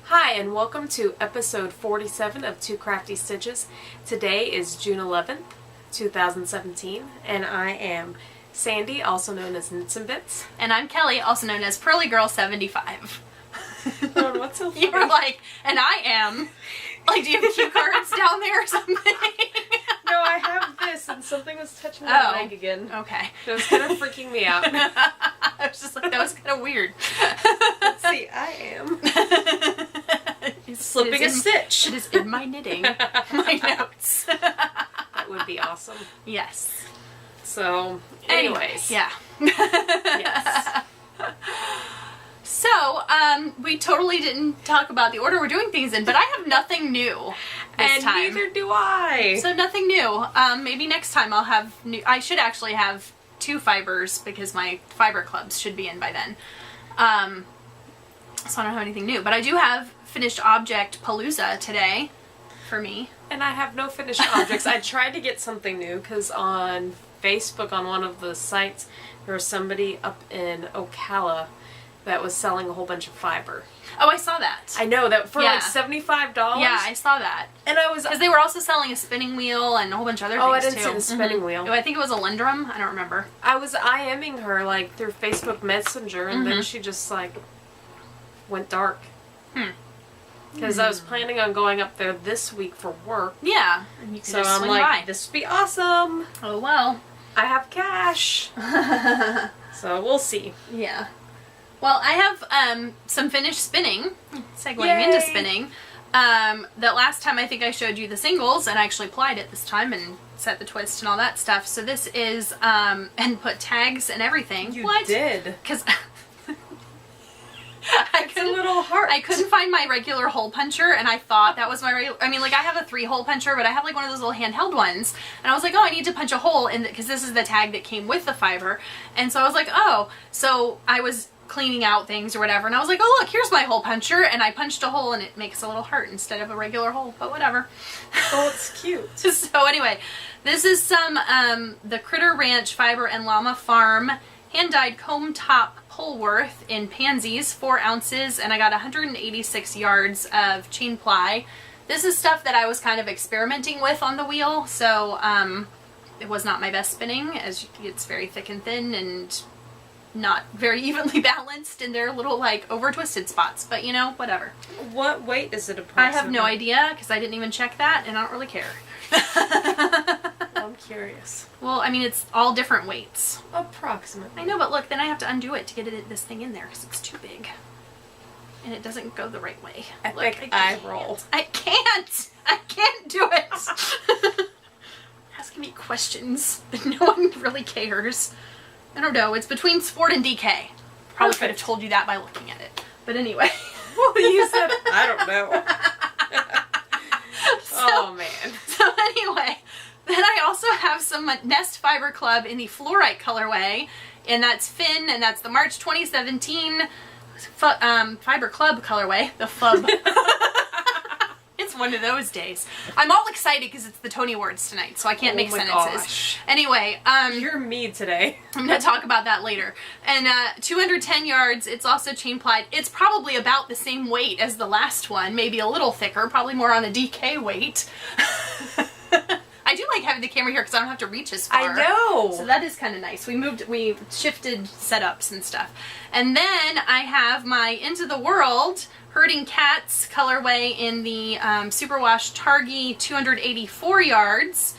Hi, and welcome to episode 47 of Two Crafty Stitches. Today is June 11th, 2017, and I am Sandy, also known as Knits and Bits. And I'm Kelly, also known as Pearly Girl 75. Oh, what's so funny? You were like, and I am. Like, do you have cue cards down there or something? No, I have this, and something was touching my leg again. Okay. It was kind of freaking me out. I was just like, that was kind of weird. Let's see, I am slipping a stitch. It is in my knitting. My notes. That would be awesome. Yes. So, anyways. Yeah. Yes. So, we totally didn't talk about the order we're doing things in, but I have nothing new this time. And neither do I. So nothing new. Maybe next time I'll have new. I should actually have 2 fibers because my fiber clubs should be in by then. So I don't have anything new, but I do have finished object Palooza today for me. And I have no finished objects. I tried to get something new because on Facebook, on one of the sites, there was somebody up in Ocala that was selling a whole bunch of fiber. Oh, I saw that. I know, that for Yeah. like $75. Yeah, I saw that. And I was... Because they were also selling a spinning wheel and a whole bunch of other things, Oh, I didn't too. see the spinning wheel. I think it was a Lindrum. I don't remember. I was IMing her, like, through Facebook Messenger, and then she just, like, went dark. Because I was planning on going up there this week for work. Yeah. And you can So just I'm swing like, by. this would be awesome. Oh, well. I have cash. So we'll see. Yeah. Well, I have some finished spinning, segueing Yay. into spinning. That last time I think I showed you the singles and I actually plied it this time and set the twist and all that stuff. So this is, and put tags and everything. You What? did. Because It's a little heart. I couldn't find my regular hole puncher, and I thought that was my regular. I mean, like, I have a 3-hole puncher, but I have like one of those little handheld ones, and I was like, oh, I need to punch a hole in because this is the tag that came with the fiber, and so I was like, oh, so I was cleaning out things or whatever, and I was like, oh, look, here's my hole puncher, and I punched a hole, and it makes a little heart instead of a regular hole, but whatever. Oh, it's cute. So anyway, this is some the Critter Ranch Fiber and Llama Farm hand-dyed comb top Polworth in pansies, 4 ounces, and I got 186 yards of chain ply. This is stuff that I was kind of experimenting with on the wheel, so it was not my best spinning, as it's very thick and thin and not very evenly balanced in their little, like, over-twisted spots, but you know, whatever. What weight is it approximately? I have no idea, because I didn't even check that, and I don't really care. I'm curious. Well, I mean, it's all different weights. Approximately. I know, but look, then I have to undo it to get this thing in there because it's too big. And it doesn't go the right way. Epic Look, eye roll. I can't! I can't do it! Asking me questions that no one really cares. I don't know, it's between Sport and DK. Probably could have told you that by looking at it. But anyway. Well, you said, I don't know. Oh, man. So anyway, then I also have some Nest Fiber Club in the Fluorite colorway, and that's Finn, and that's the March 2017 Fiber Club colorway, the FUB. It's one of those days. I'm all excited because it's the Tony Awards tonight, so I can't make sentences. Gosh. Anyway, You're me today. I'm going to talk about that later. And 210 yards, it's also chain plied. It's probably about the same weight as the last one, maybe a little thicker, probably more on the DK weight. I do like having the camera here because I don't have to reach as far. I know. So that is kind of nice. We shifted setups and stuff. And then I have my Into the World Herding Cats colorway in the Superwash Targhee 284 yards.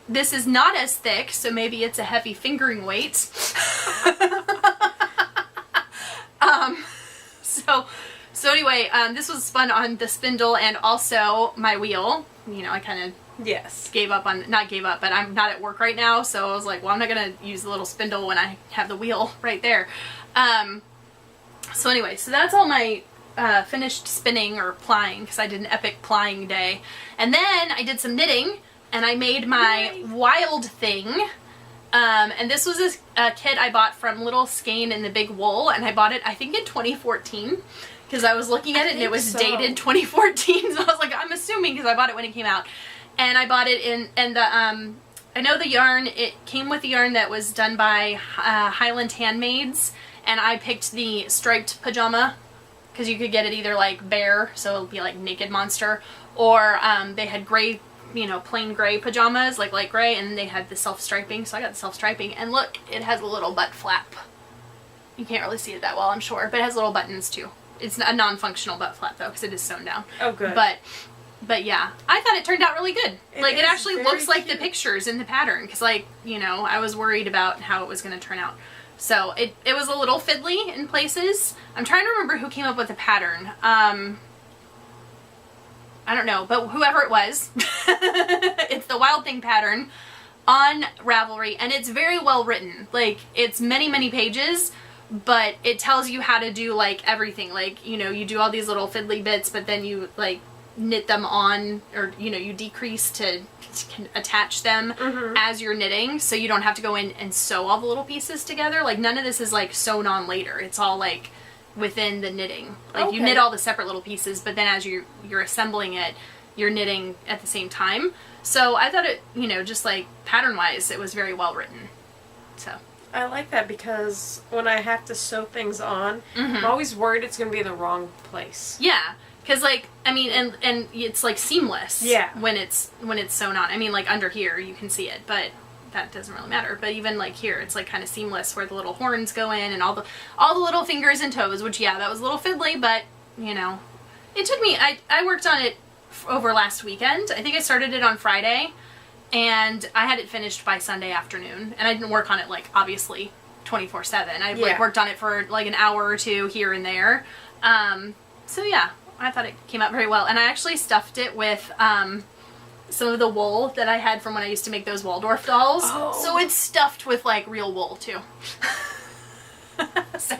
This is not as thick, so maybe it's a heavy fingering weight. So anyway, this was spun on the spindle and also my wheel. You know, I kind of gave up on, not gave up, but I'm not at work right now, so I was like, well, I'm not going to use the little spindle when I have the wheel right there. So anyway, so that's all my finished spinning or plying, because I did an epic plying day. And then I did some knitting, and I made my Wild Thing. And this was a kit I bought from Little Skein in the Big Wool, and I bought it, I think, in 2014. Because I was looking at it and it was dated 2014, so I was like, I'm assuming because I bought it when it came out. And I bought it in, and the, I know the yarn, it came with the yarn that was done by Highland Handmaids, and I picked the striped pajama because you could get it either like bare, so it'll be like naked monster, or they had gray, plain gray pajamas, like light gray, and they had the self-striping, so I got the self-striping, and look, it has a little butt flap. You can't really see it that well, I'm sure, but it has little buttons too. It's a non-functional butt flap though, because it is sewn down. Oh, good. But yeah, I thought it turned out really good. It actually looks like cute. the pictures in the pattern, because I was worried about how it was going to turn out. So it was a little fiddly in places. I'm trying to remember who came up with the pattern. I don't know, but whoever it was, it's the Wild Thing pattern on Ravelry, and it's very well written. Like, it's many, many pages, but it tells you how to do, like, everything. Like, you do all these little fiddly bits, but then you, like, knit them on, or, you decrease to attach them as you're knitting, so you don't have to go in and sew all the little pieces together. Like, none of this is, like, sewn on later. It's all, like, within the knitting. Like, you knit all the separate little pieces, but then as you're assembling it, you're knitting at the same time. So I thought it, just like pattern-wise, it was very well written. So I like that, because when I have to sew things on, I'm always worried it's going to be in the wrong place. yeah, because and it's like seamless. Yeah. When it's sewn on. Like under here you can see it, but that doesn't really matter. But even like here, it's like kind of seamless where the little horns go in and all the little fingers and toes. Which that was a little fiddly, but it took me. I worked on it over last weekend. I think I started it on Friday, and I had it finished by Sunday afternoon. And I didn't work on it like obviously 24/7. I like worked on it for like an hour or two here and there. So yeah, I thought it came out very well. And I actually stuffed it with some of the wool that I had from when I used to make those Waldorf dolls. Oh. So it's stuffed with like real wool too. So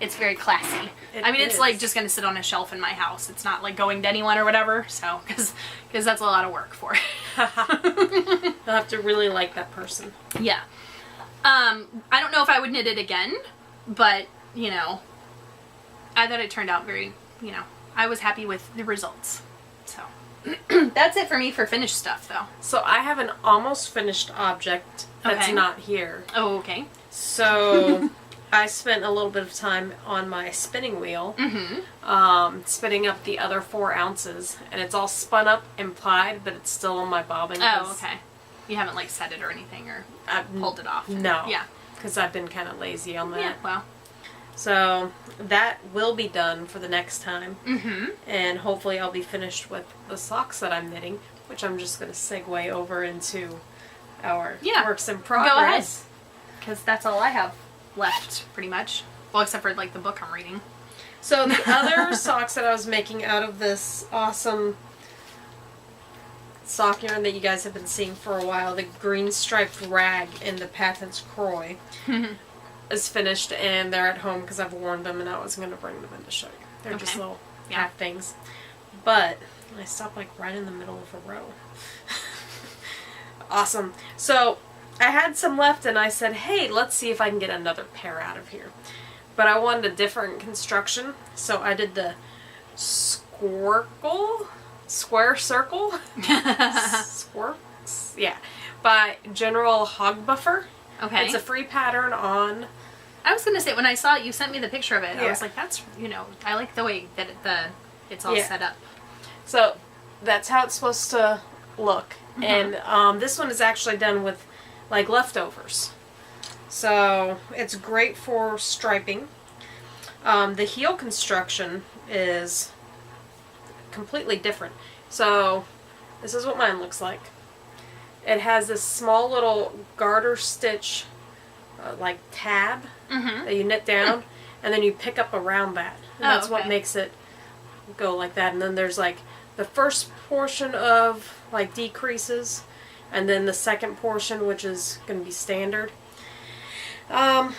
it's very classy. It's like just gonna sit on a shelf in my house. It's not like going to anyone or whatever. So because that's a lot of work for it. You'll have to really like that person. Yeah. I don't know if I would knit it again, but I thought it turned out very. I was happy with the results. So that's it for me for finished stuff, though. So I have an almost finished object that's not here. Oh, okay. So I spent a little bit of time on my spinning wheel, spinning up the other 4 ounces, and it's all spun up and plied, but it's still on my bobbin. Oh, okay. You haven't like set it or anything, or pulled it off? No. Yeah. Because I've been kind of lazy on that. Yeah, well. So that will be done for the next time. And hopefully I'll be finished with the socks that I'm knitting, which I'm just going to segue over into our works in progress. Go ahead. Because that's all I have left, pretty much. Well, except for like the book I'm reading. So the other socks that I was making out of this awesome sock yarn that you guys have been seeing for a while, the green striped rag in the Patents Croy, is finished, and they're at home because I've worn them, and I was going to bring them in to show you. They're just little half things. But I stopped like right in the middle of a row. Awesome. So I had some left, and I said, hey, let's see if I can get another pair out of here. But I wanted a different construction, so I did the square circle? Squirks? Yeah. By General Hogbuffer. Okay. It's a free pattern on... I was going to say, when I saw it, you sent me the picture of it. I was like, that's, I like the way that it's all set up. So, that's how it's supposed to look. And this one is actually done with, like, leftovers. So, it's great for striping. The heel construction is completely different. So, this is what mine looks like. It has this small little garter stitch, like tab, that you knit down, and then you pick up around that. And that's what makes it go like that. And then there's like the first portion of like decreases, and then the second portion, which is going to be standard. I'll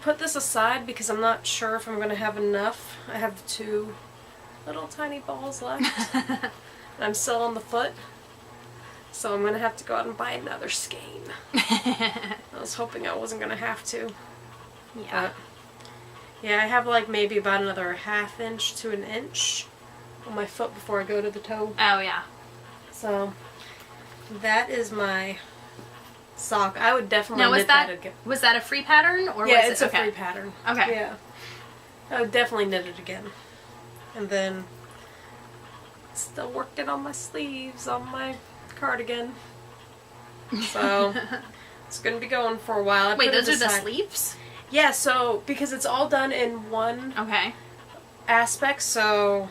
put this aside because I'm not sure if I'm going to have enough. I have 2 little tiny balls left. And I'm still on the foot. So I'm going to have to go out and buy another skein. I was hoping I wasn't going to have to. Yeah. But yeah, I have like maybe about another 1/2 inch to 1 inch on my foot before I go to the toe. Oh, yeah. So that is my sock. I would definitely knit that again. Was that a free pattern? Or yeah, was it's a free pattern. Okay. Yeah. I would definitely knit it again. And then still working on my sleeves on my cardigan. So it's going to be going for a while. Wait, those are the sleeves? Yeah, so because it's all done in one aspect, so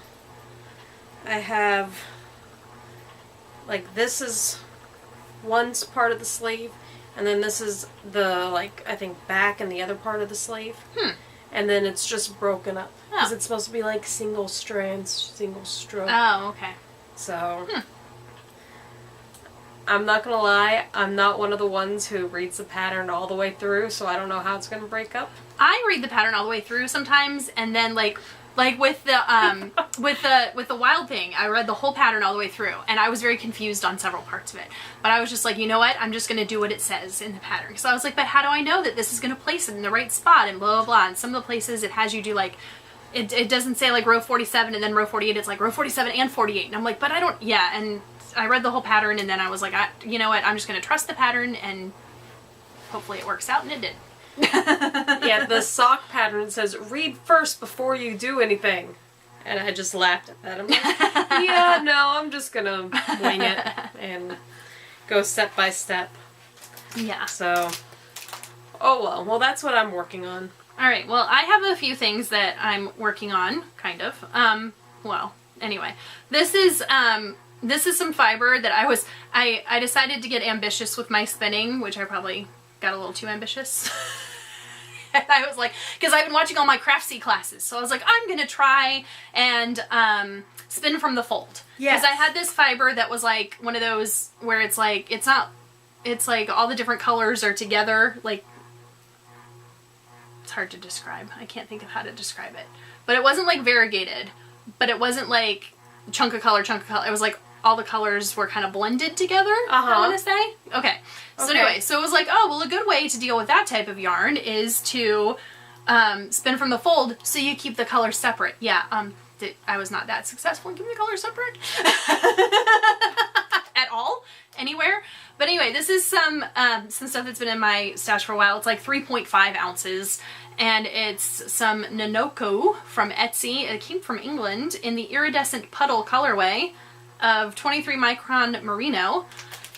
I have like this is one part of the sleeve, and then this is the I think back and the other part of the sleeve. And then it's just broken up because it's supposed to be like single strands, single stroke. Oh, okay. So I'm not gonna lie, I'm not one of the ones who reads the pattern all the way through, so I don't know how it's gonna break up. I read the pattern all the way through sometimes, and then like with the with the Wild Thing, I read the whole pattern all the way through, and I was very confused on several parts of it. But I was just like, you know what? I'm just gonna do what it says in the pattern. So I was like, but how do I know that this is gonna place it in the right spot and blah blah blah? And some of the places it has you do like. It doesn't say like row 47 and then row 48. It's like row 47 and 48. And I'm like, but I don't. Yeah, and I read the whole pattern, and then I was like, you know what? I'm just gonna trust the pattern, and hopefully it works out, and it did. Yeah, the sock pattern says read first before you do anything, and I just laughed at that. I'm like, yeah, no, I'm just gonna wing it and go step by step. Yeah. So, oh well, that's what I'm working on. All right. Well, I have a few things that I'm working on, kind of. Well, anyway, this is some fiber that I decided to get ambitious with my spinning, which I probably got a little too ambitious. And I was like, because I've been watching all my Craftsy classes, so I was like, I'm gonna try and spin from the fold. Yes. Because I had this fiber that was like one of those where it's like it's like all the different colors are together. Like, it's hard to describe. I can't think of how to describe it. But it wasn't like variegated, but it wasn't like chunk of color. It was like all the colors were kind of blended together, I want to say. Okay. So anyway, so it was like, oh, well, a good way to deal with that type of yarn is to spin from the fold so you keep the colors separate. Yeah, I was not that successful in keeping the colors separate at all, anywhere. But anyway, this is some stuff that's been in my stash for a while. It's like 3.5 ounces. And it's some Nanoko from Etsy. It came from England in the iridescent puddle colorway of 23 micron merino.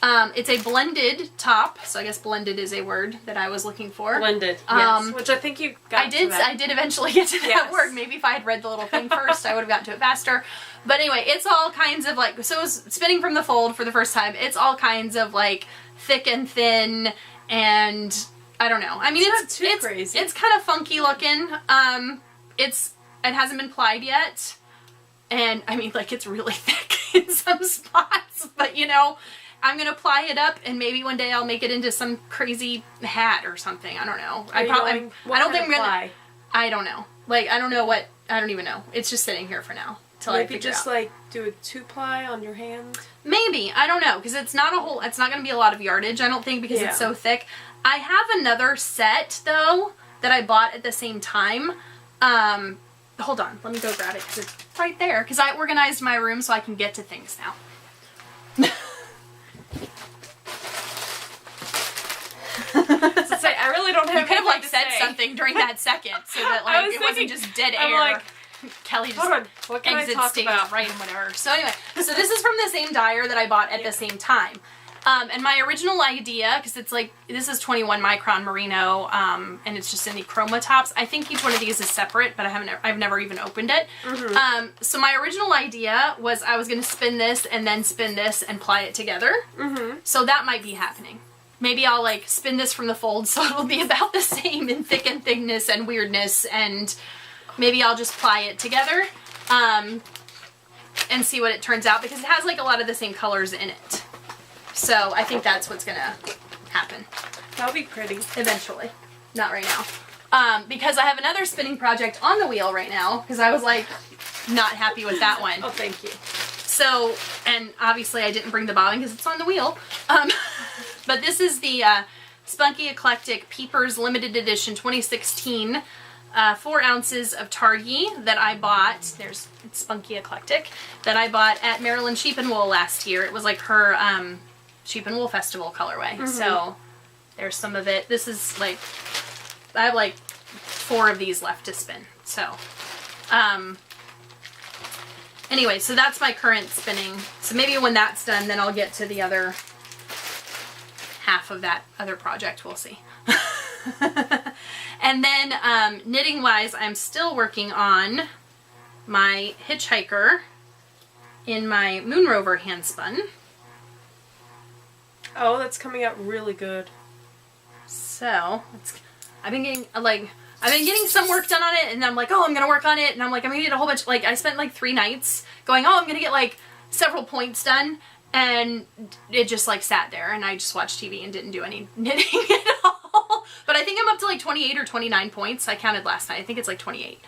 It's a blended top, so I guess blended is a word that I was looking for. Blended, yes. Which I think you got to that. I did eventually get to that word. Maybe if I had read the little thing first, I would have gotten to it faster. But anyway, it's all kinds of like, so it was spinning from the fold for the first time. It's all kinds of like thick and thin, and I don't know. I mean, it's crazy. It's kind of funky looking. It hasn't been plied yet, and I mean, like, it's really thick in some spots. But you know, I'm gonna ply it up, and maybe one day I'll make it into some crazy hat or something. I don't know. I don't know. Like, I don't know what. I don't even know. It's just sitting here for now till I figure Maybe just out. like do a 2-ply on your hand. Maybe, I don't know, because it's not going to be a lot of yardage, I don't think, because it's so thick. I have another set, though, that I bought at the same time. Hold on, let me go grab it, because it's right there, because I organized my room so I can get to things now. I really don't have. You could have like said something during that second, so that like it wasn't just dead air. Like, Kelly just hold on. What can exits I talk stage about? right and whatever. So anyway, so this is from the same dyer that I bought at the same time. And my original idea, because it's like, this is 21 micron merino, and it's just in the chroma tops. I think each one of these is separate, but I've never even opened it. Mm-hmm. So my original idea was I was going to spin this and then spin this and ply it together. Mm-hmm. So that might be happening. Maybe I'll like spin this from the fold so it'll be about the same in thick and thickness and weirdness, and maybe I'll just ply it together and see what it turns out, because it has like a lot of the same colors in it. So I think that's what's gonna happen. That'll be pretty. Eventually. Not right now. Because I have another spinning project on the wheel right now, because I was like not happy with that one. Oh, thank you. So, and obviously I didn't bring the bobbin because it's on the wheel. But this is the Spunky Eclectic Peepers Limited Edition 2016 4 ounces of Targhee that I bought. It's Spunky Eclectic, that I bought at Maryland Sheep and Wool last year. It was like her Sheep and Wool Festival colorway. Mm-hmm. So there's some of it. This is like, I have like 4 of these left to spin. So, Anyway, so that's my current spinning. So maybe when that's done, then I'll get to the other half of that other project. We'll see. And then knitting wise, I'm still working on my Hitchhiker in my Moon Rover hand spun. Oh, that's coming out really good. So I've been getting some work done on it, and I'm like, oh, I'm gonna work on it, and I'm like, I'm gonna get a whole bunch. Like, I spent like 3 nights going, oh, I'm gonna get like several points done, and it just like sat there, and I just watched TV and didn't do any knitting at all. But I think I'm up to like 28 or 29 points. I counted last night. I think it's like 28,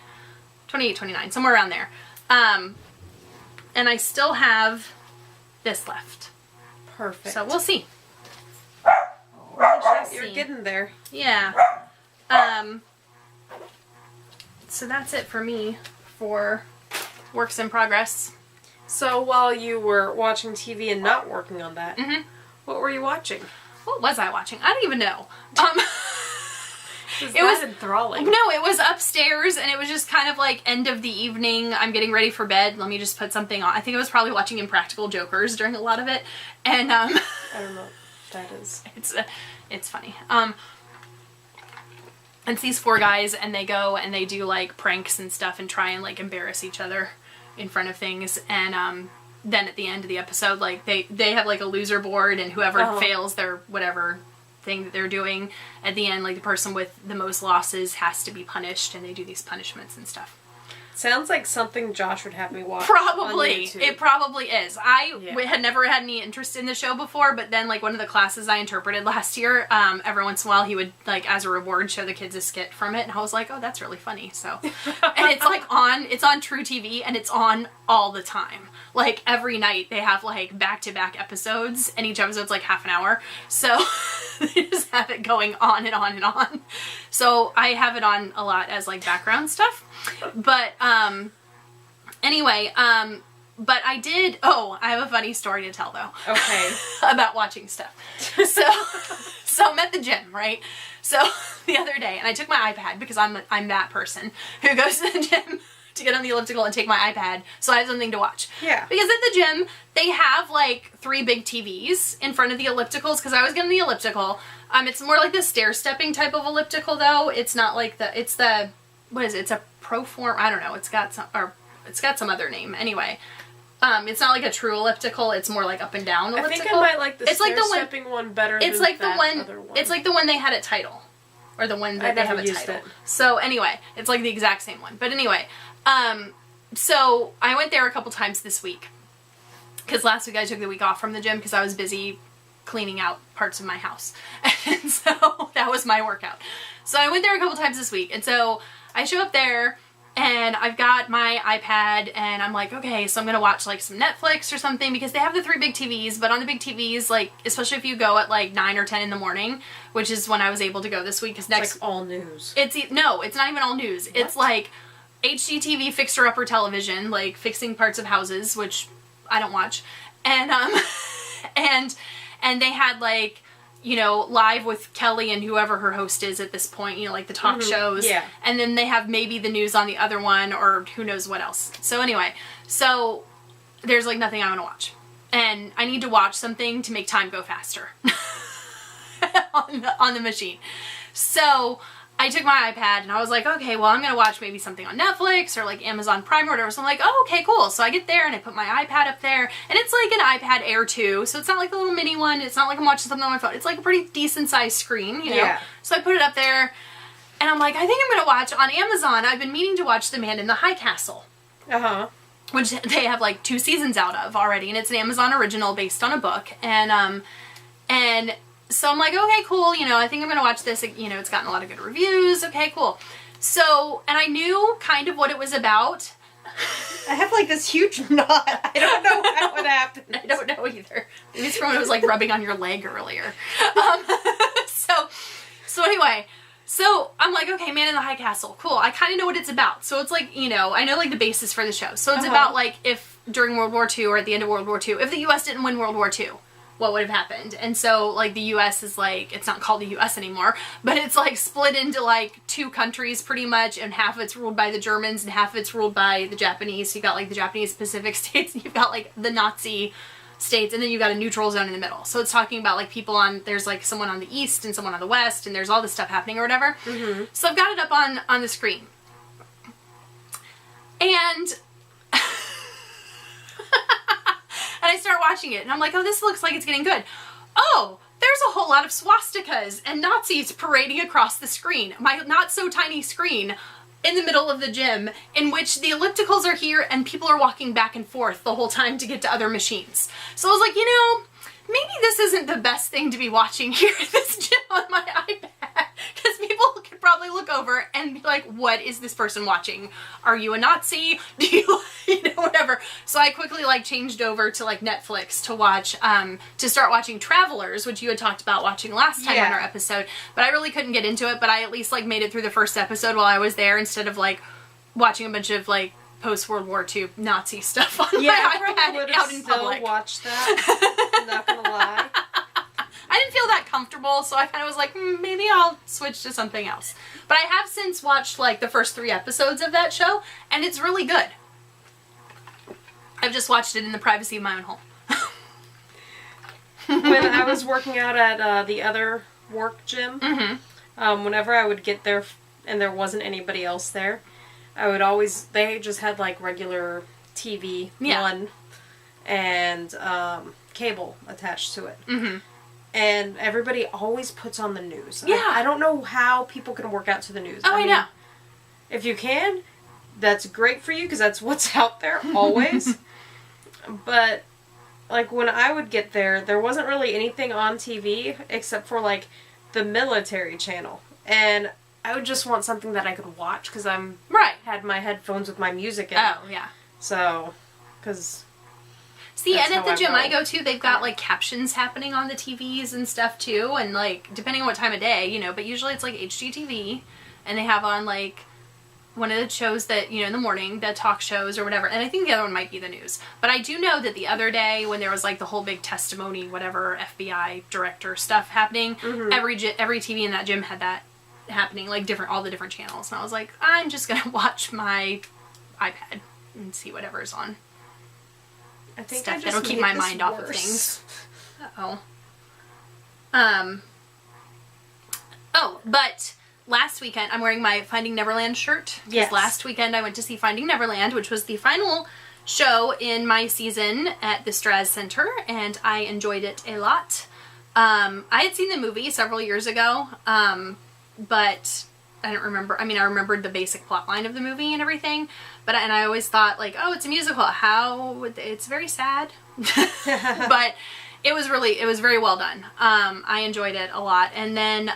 29, somewhere around there. And I still have this left. Perfect. So we'll see. You're getting there. Yeah. So that's it for me for works in progress. So while you were watching TV and not working on that, what were you watching? What was I watching? I don't even know. It was enthralling. No, it was upstairs, and it was just kind of like end of the evening. I'm getting ready for bed. Let me just put something on. I think I was probably watching Impractical Jokers during a lot of it, and I don't know what that is. It's funny. It's these 4 guys, and they go and they do like pranks and stuff and try and like embarrass each other in front of things, and then at the end of the episode, like they have like a loser board, and whoever fails their whatever thing that they're doing at the end, like the person with the most losses has to be punished, and they do these punishments and stuff. Sounds like something Josh would have me watch. Probably. It probably is. I had never had any interest in the show before, but then like one of the classes I interpreted last year, every once in a while he would like as a reward show the kids a skit from it, and I was like, oh, that's really funny. So, and it's like it's on True TV, and it's on all the time. Like every night they have like back-to-back episodes, and each episode's like half an hour. So they just have it going on and on and on. So I have it on a lot as like background stuff. But anyway, but I have a funny story to tell though. Okay. About watching stuff. So I'm at the gym, right? So the other day, and I took my iPad because I'm that person who goes to the gym to get on the elliptical and take my iPad so I have something to watch. Yeah. Because at the gym, they have like 3 big TVs in front of the ellipticals, because I was getting the elliptical. It's more like the stair-stepping type of elliptical though. It's not like what is it? It's a Proform. I don't know. It's got some other name. Anyway, it's not like a true elliptical. It's more like up and down elliptical. I think I might like the stair-stepping one better than that other one. It's like the one they had at Tidal. Or the one that they have at Tidal. So anyway, it's like the exact same one. But anyway, so I went there a couple times this week. Because last week I took the week off from the gym because I was busy cleaning out parts of my house. And so that was my workout. So I went there a couple times this week. And so I show up there, and I've got my iPad, and I'm like, okay, so I'm gonna watch like some Netflix or something, because they have the 3 big TVs, but on the big TVs, like, especially if you go at like 9 or 10 in the morning, which is when I was able to go this week, because next... It's like all news. No, it's not even all news. What? It's like HGTV fixer-upper television, like fixing parts of houses, which I don't watch, and and they had like, you know, Live with Kelly and whoever her host is at this point, you know, like the talk shows. Yeah. And then they have maybe the news on the other one, or who knows what else. So anyway, so there's like nothing I want to watch. And I need to watch something to make time go faster on the machine. So I took my iPad and I was like, okay, well, I'm going to watch maybe something on Netflix or like Amazon Prime or whatever. So I'm like, oh, okay, cool. So I get there and I put my iPad up there, and it's like an iPad Air 2. So it's not like the little mini one. It's not like I'm watching something on my phone. It's like a pretty decent sized screen, you know? Yeah. So I put it up there, and I'm like, I think I'm going to watch on Amazon. I've been meaning to watch The Man in the High Castle. Uh-huh. Which they have like 2 seasons out of already. And it's an Amazon original based on a book. And so I'm like, okay, cool, you know, I think I'm going to watch this. You know, it's gotten a lot of good reviews. Okay, cool. So, and I knew kind of what it was about. I have like this huge knot. I don't know how it happened. I don't know either. Maybe it's from when it was like rubbing on your leg earlier. So anyway, so I'm like, okay, Man in the High Castle. Cool. I kind of know what it's about. So it's like, you know, I know like the basis for the show. So it's about like if during World War II or at the end of World War II, if the U.S. didn't win World War II, what would have happened. And so, like, the U.S. is, like, it's not called the U.S. anymore, but it's, like, split into, like, 2 countries pretty much, and half of it's ruled by the Germans and half of it's ruled by the Japanese. So you've got, like, the Japanese Pacific states, and you've got, like, the Nazi states, and then you've got a neutral zone in the middle. So it's talking about, like, people on, there's, like, someone on the east and someone on the west, and there's all this stuff happening or whatever. Mm-hmm. So I've got it up on the screen. And... and I start watching it, and I'm like, oh, this looks like it's getting good. Oh, there's a whole lot of swastikas and Nazis parading across the screen. My not-so-tiny screen in the middle of the gym, in which the ellipticals are here and people are walking back and forth the whole time to get to other machines. So I was like, you know, maybe this isn't the best thing to be watching here at this gym on my iPad, because people could probably look over and be like, what is this person watching? Are you a Nazi? Do you, you know, whatever. So I quickly, like, changed over to, like, Netflix to watch, to start watching Travelers, which you had talked about watching last time on our episode, but I really couldn't get into it, but I at least, like, made it through the first episode while I was there, instead of, like, watching a bunch of, like, post-World War II Nazi stuff on my iPad out in public. Watch that. Not gonna lie. I didn't feel that comfortable, so I kind of was like, maybe I'll switch to something else. But I have since watched, like, the first 3 episodes of that show, and it's really good. I've just watched it in the privacy of my own home. When I was working out at the other work gym, whenever I would get there and there wasn't anybody else there, I would always, they just had, like, regular TV, one, and cable attached to it. Mm-hmm. And everybody always puts on the news. Yeah. I don't know how people can work out to the news. Oh, I know. If you can, that's great for you, because that's what's out there always. But, like, when I would get there, there wasn't really anything on TV except for, like, the military channel. And I would just want something that I could watch, because I'm... Right. Had my headphones with my music in. Oh, yeah. So, because... See, and at the gym I go to, they've got, like, captions happening on the TVs and stuff, too, and, like, depending on what time of day, you know, but usually it's, like, HGTV, and they have on, like, one of the shows that, you know, in the morning, the talk shows or whatever, and I think the other one might be the news. But I do know that the other day, when there was, like, the whole big testimony, whatever, FBI director stuff happening, every TV in that gym had that happening, like, all the different channels, and I was like, I'm just gonna watch my iPad and see whatever's on. I think Stuff that'll keep my mind off of things. Oh, but last weekend, I'm wearing my Finding Neverland shirt. Yes. Last weekend I went to see Finding Neverland, which was the final show in my season at the Straz Center, and I enjoyed it a lot. I had seen the movie several years ago, but I don't remember. I mean, I remembered the basic plot line of the movie and everything, but I always thought, like, oh, it's a musical. It's very sad, but it was very well done. I enjoyed it a lot. And then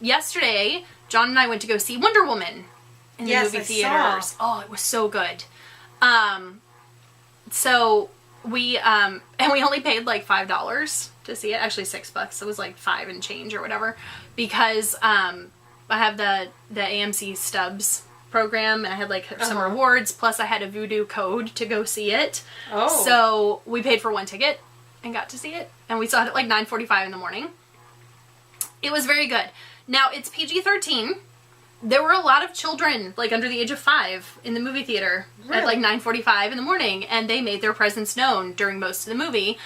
yesterday, John and I went to go see Wonder Woman in the movie theaters. Oh, it was so good. So we and we only paid like $5 to see it. Actually, $6. It was like $5 and change or whatever, because I have the AMC Stubs program, and I had like some rewards, plus I had a Voodoo code to go see it. Oh. So we paid for one ticket and got to see it, and we saw it at like 9:45 in the morning. It was very good. Now, it's PG-13. There were a lot of children, like under the age of 5, in the movie theater at like 9:45 in the morning, and they made their presence known during most of the movie.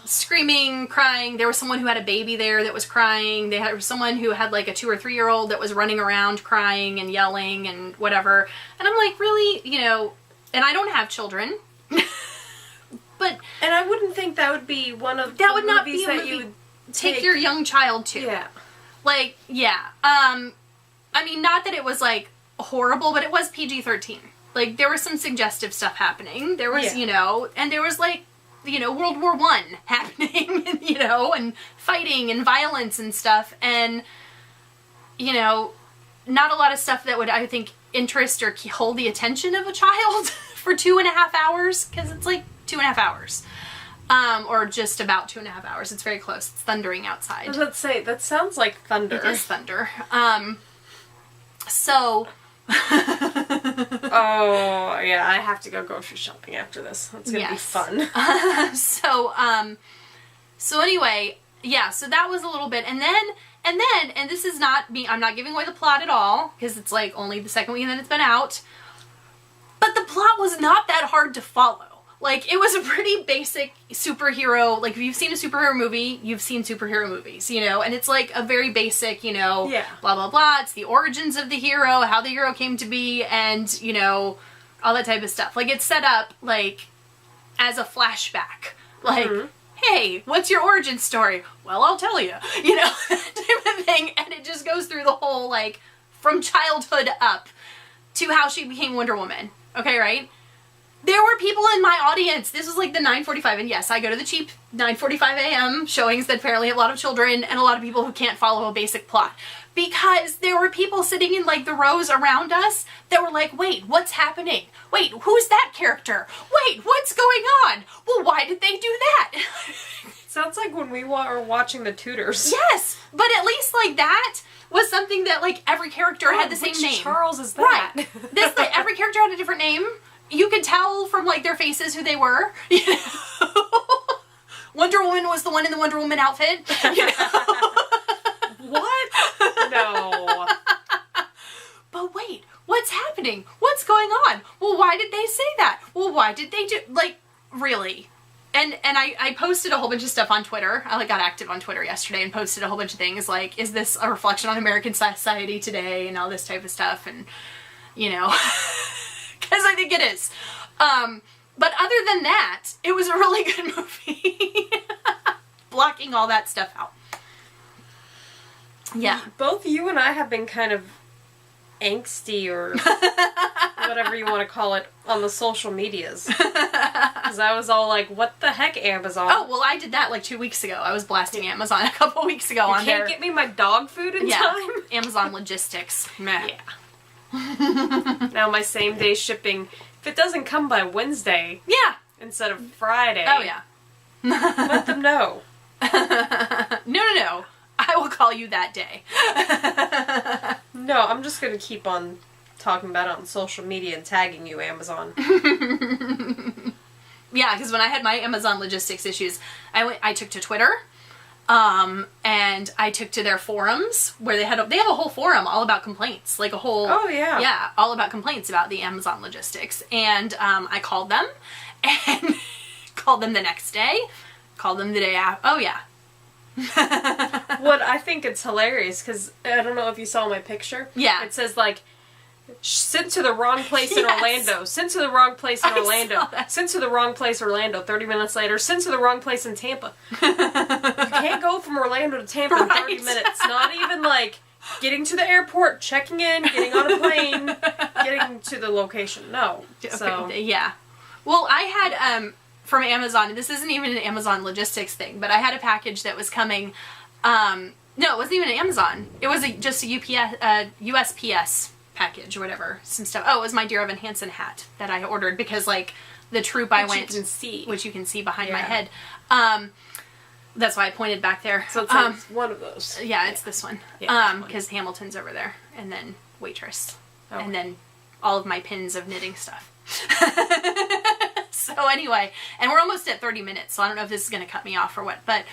Screaming, crying. There was someone who had a baby there that was crying. There was someone who had like a 2 or 3-year-old that was running around crying and yelling and whatever. And I'm like, really? You know, and I don't have children. But... And I wouldn't think that would be one of that the would not movies be a that movie you would take your young child to. Yeah. Like, yeah. I mean, not that it was, like, horrible, but it was PG-13. Like, there was some suggestive stuff happening. There was, you know, and there was, like, you know, World War I happening, you know, and fighting and violence and stuff. And, you know, not a lot of stuff that would, I think, interest or hold the attention of a child for 2.5 hours, because it's, like, 2.5 hours. Or just about 2.5 hours. It's very close. It's thundering outside. I was about to say, that sounds like thunder. It is thunder. So... Oh, yeah, I have to go grocery shopping after this. It's gonna be fun. So anyway, yeah, so that was a little bit, and this is not me, I'm not giving away the plot at all, because it's like only the second weekend that it's been out, but the plot was not that hard to follow. Like, it was a pretty basic superhero, like, if you've seen a superhero movie, you've seen superhero movies, you know, and it's like a very basic, you know, blah, blah, blah, it's the origins of the hero, how the hero came to be, and, you know, all that type of stuff. Like, it's set up, like, as a flashback. Like, hey, what's your origin story? Well, I'll tell you. You know, type of thing, and it just goes through the whole, like, from childhood up to how she became Wonder Woman. Okay, right? There were people in my audience. This was like the 9:45, and yes, I go to the cheap 9:45 a.m. showings that apparently a lot of children and a lot of people who can't follow a basic plot. Because there were people sitting in like the rows around us that were like, wait, what's happening? Wait, who's that character? Wait, what's going on? Well, why did they do that? Sounds like when we were watching The Tudors. Yes, but at least like that was something that like every character had the same which name. Charles is that? Right. This like every character had a different name. You could tell from like their faces who they were. You know? Wonder Woman was the one in the Wonder Woman outfit. You know? What? No. But wait, what's happening? What's going on? Well, why did they say that? Well, why did they do, like, really? And I posted a whole bunch of stuff on Twitter. I like got active on Twitter yesterday and posted a whole bunch of things like, is this a reflection on American society today and all this type of stuff, and, you know, because I think it is. But other than that, it was a really good movie. Blocking all that stuff out. Yeah. Both you and I have been kind of angsty or whatever you want to call it on the social medias. Because I was all like, what the heck, Amazon? Oh, well, I did that like 2 weeks ago. I was blasting Amazon a couple weeks ago on can't get me my dog food in time? Amazon logistics. Meh. Yeah. Now my same day shipping, if it doesn't come by Wednesday instead of Friday. Oh, yeah. Let them know. No. I will call you that day. No, I'm just going to keep on talking about it on social media and tagging you, Amazon. Yeah, because when I had my Amazon logistics issues, I took to Twitter, and I took to their forums where they have a whole forum all about complaints, like a whole all about complaints about the Amazon logistics, and I called them, and called them the next day, called them the day after. Oh yeah. What I think it's hilarious, because I don't know if you saw my picture. Yeah. It says like, sent to the wrong place in Orlando. Sent to the wrong place in Orlando. Sent to the wrong place Orlando. 30 minutes later, sent to the wrong place in Tampa. You can't go from Orlando to Tampa in 30 minutes. Not even like getting to the airport, checking in, getting on a plane, getting to the location. No. Okay. So Yeah. Well, I had from Amazon, this isn't even an Amazon logistics thing, but I had a package that was coming. No, it wasn't even an Amazon. It was just a USPS package or whatever. Some stuff. Oh, it was my Dear Evan Hansen hat that I ordered because, like, the troop I went... Which you can see behind my head. That's why I pointed back there. So it's like one of those. Yeah, it's this one. Because Hamilton's over there. And then Waitress. Okay. And then all of my pins of knitting stuff. So anyway, and we're almost at 30 minutes, so I don't know if this is going to cut me off or what, but,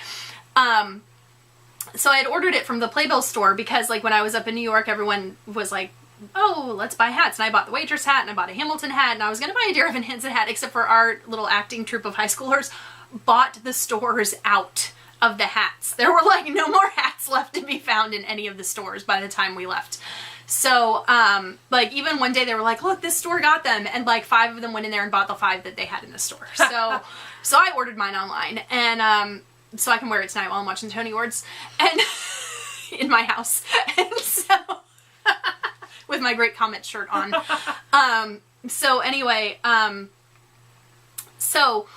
so I had ordered it from the Playbill store because, like, when I was up in New York, everyone was like, oh, let's buy hats, and I bought the Waitress hat, and I bought a Hamilton hat, and I was going to buy a Dear Evan Hansen hat, except for our little acting troupe of high schoolers bought the stores out of the hats. There were, like, no more hats left to be found in any of the stores by the time we left. So, like, even one day they were like, look, this store got them, and, like, 5 of them went in there and bought the 5 that they had in the store. So, so I ordered mine online, and, so I can wear it tonight while I'm watching Tony Awards, and, in my house, and so, with my Great Comet shirt on. So anyway, so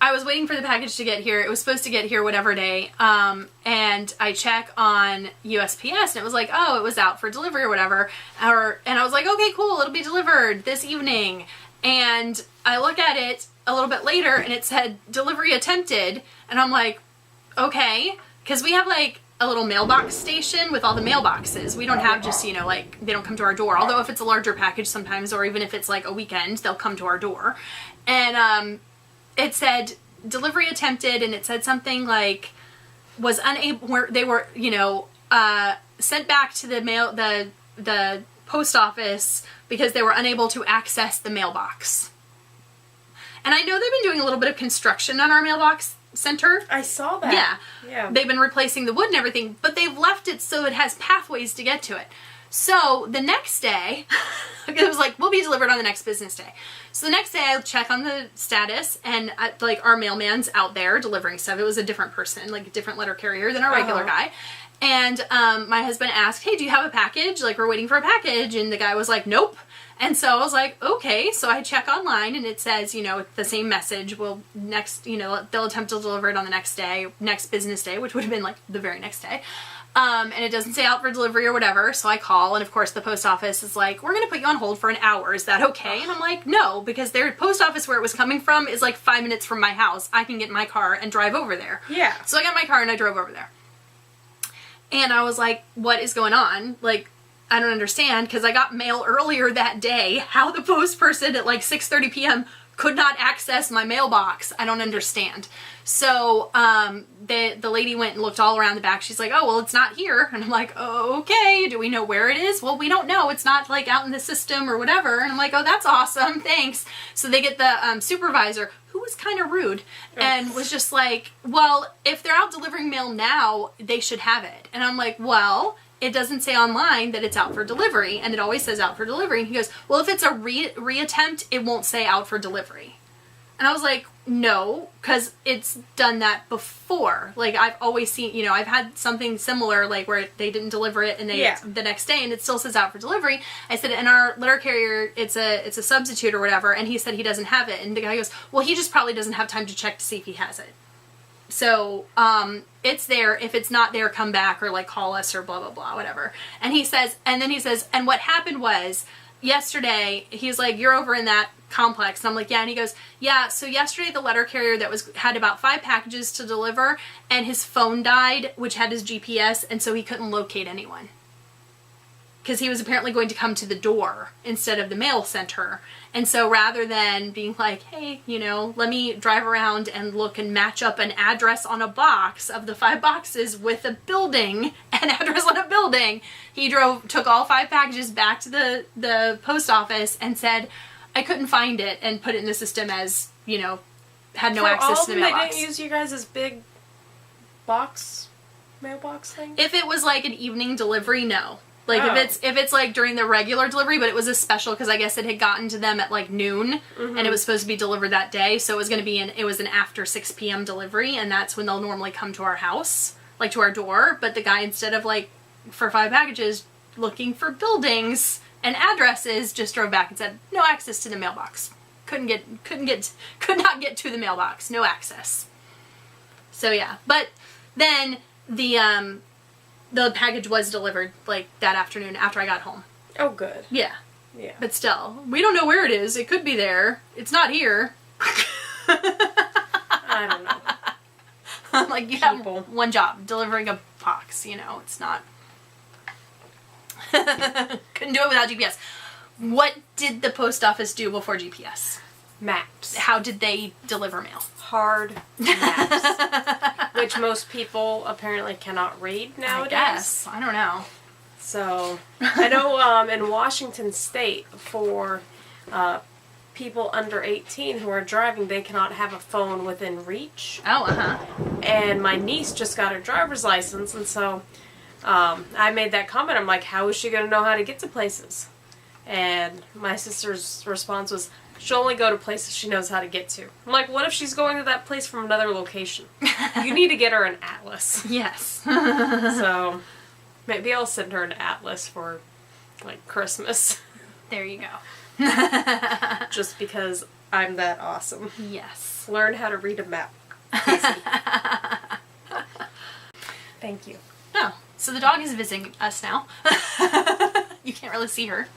I was waiting for the package to get here. It was supposed to get here whatever day, and I check on USPS, and it was like, oh, it was out for delivery or whatever, and I was like, okay, cool, it'll be delivered this evening, and I look at it a little bit later, and it said, delivery attempted, and I'm like, okay, because we have, like, a little mailbox station with all the mailboxes. We don't have just, you know, like, they don't come to our door, although if it's a larger package sometimes, or even if it's, like, a weekend, they'll come to our door, and, it said delivery attempted, and it said something like was unable, where they were, sent back to the mail, the post office because they were unable to access the mailbox. And I know they've been doing a little bit of construction on our mailbox center. I saw that. Yeah. They've been replacing the wood and everything, but they've left it so it has pathways to get to it. So the next day, it was like, we'll be delivered on the next business day. So the next day I check on the status, and our mailman's out there delivering stuff. It was a different person, like a different letter carrier than our regular guy. And my husband asked, hey, do you have a package? Like, we're waiting for a package. And the guy was like, nope. And so I was like, okay. So I check online, and it says, the same message. They'll attempt to deliver it on the next business day, which would have been like the very next day. And it doesn't say out for delivery or whatever. So I call, and of course the post office is like, we're going to put you on hold for an hour. Is that okay? And I'm like, no, because their post office where it was coming from is like 5 minutes from my house. I can get in my car and drive over there. Yeah. So I got my car and I drove over there. And I was like, what is going on? Like, I don't understand, because I got mail earlier that day. How the post person at like 6:30 p.m. could not access my mailbox. I don't understand. So the lady went and looked all around the back. She's like, oh, well, it's not here. And I'm like, oh, okay. Do we know where it is? Well, we don't know. It's not like out in the system or whatever. And I'm like, oh, that's awesome. Thanks. So they get the supervisor, who was kind of rude, and was just like, well, if they're out delivering mail now, they should have it. And I'm like, well, it doesn't say online that it's out for delivery, and it always says out for delivery. And he goes, well, if it's a reattempt, it won't say out for delivery. And I was like, no, because it's done that before. Like, I've always seen, I've had something similar, like where they didn't deliver it and the next day, and it still says out for delivery. I said, in our letter carrier, it's a substitute or whatever, and he said he doesn't have it. And the guy goes, well, he just probably doesn't have time to check to see if he has it. So, it's there. If it's not there, come back or like call us or blah, blah, blah, whatever. And then he says, and what happened was yesterday, he's like, you're over in that complex. And I'm like, yeah. And he goes, yeah. So yesterday the letter carrier had about 5 packages to deliver, and his phone died, which had his GPS. And so he couldn't locate anyone, because he was apparently going to come to the door instead of the mail center. And so rather than being like, hey, let me drive around and look and match up an address on a box of the 5 boxes with a building, an address on a building, he took all 5 packages back to the post office and said, I couldn't find it, and put it in the system as, had no access to the mailbox. They didn't use you guys' big mailbox thing? If it was like an evening delivery, no. Like, if it's like during the regular delivery, but it was a special because I guess it had gotten to them at like noon, and it was supposed to be delivered that day, so it was going to be it was an after 6 p.m. delivery, and that's when they'll normally come to our house, like to our door. But the guy, instead of like for 5 packages looking for buildings and addresses, just drove back and said no access to the mailbox. Could not get to the mailbox. No access. So yeah, but then the package was delivered like that afternoon after I got home. Oh, good. Yeah. Yeah. But still, we don't know where it is. It could be there. It's not here. I don't know. I'm like, you have one job, delivering a box, it's not. Couldn't do it without GPS. What did the post office do before GPS? Maps. How did they deliver mail? Hard maps. Which most people apparently cannot read nowadays. I guess. I don't know. So, I know in Washington State, for people under 18 who are driving, they cannot have a phone within reach. Oh, uh-huh. And my niece just got her driver's license, and so I made that comment. I'm like, how is she going to know how to get to places? And my sister's response was, she'll only go to places she knows how to get to. I'm like, what if she's going to that place from another location? You need to get her an atlas. Yes. So, maybe I'll send her an atlas for, like, Christmas. There you go. Just because I'm that awesome. Yes. Learn how to read a map. Easy. Thank you. Oh, so the dog is visiting us now. You can't really see her.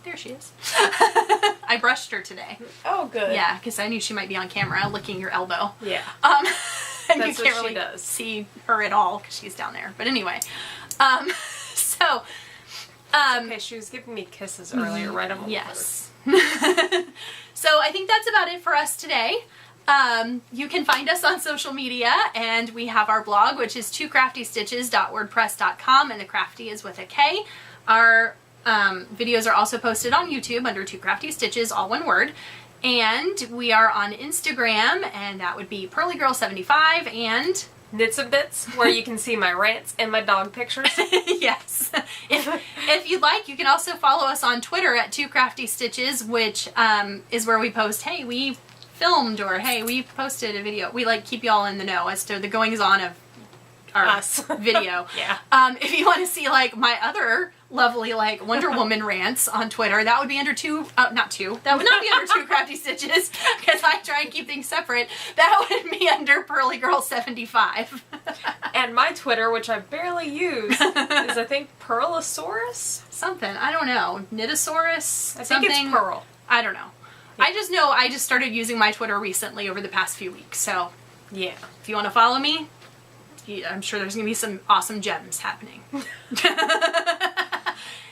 There she is. I brushed her today. Oh, good. Yeah, because I knew she might be on camera licking your elbow. Yeah. And That's you can't what she really does. see her at all because she's down there. But anyway, so. Okay, she was giving me kisses earlier, right on the Yes. So I think that's about it for us today. You can find us on social media, and we have our blog, which is twocraftystitches.wordpress.com, and the crafty is with a K. Our videos are also posted on YouTube under Two Crafty Stitches, all one word. And we are on Instagram, and that would be PearlyGirl75 and Knits and Bits, where you can see my rants and my dog pictures. yes. If you'd like, you can also follow us on Twitter at Two Crafty Stitches, which is where we post, hey, we filmed, or hey, we posted a video. We like keep y'all in the know as to the goings on of our Us. video. Yeah. If you want to see like my other lovely like Wonder Woman rants on Twitter, that would be under that would not be under Two Crafty Stitches, because I try and keep things separate. That would be under PearlyGirl75. And my Twitter, which I barely use, is I think Pearlosaurus? Something. I don't know. Knitosaurus? I think it's Pearl. I don't know. Yeah. I just know I just started using my Twitter recently over the past few weeks, so yeah. If you want to follow me, I'm sure there's going to be some awesome gems happening.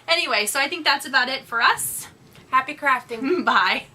Anyway, so I think that's about it for us. Happy crafting. Bye.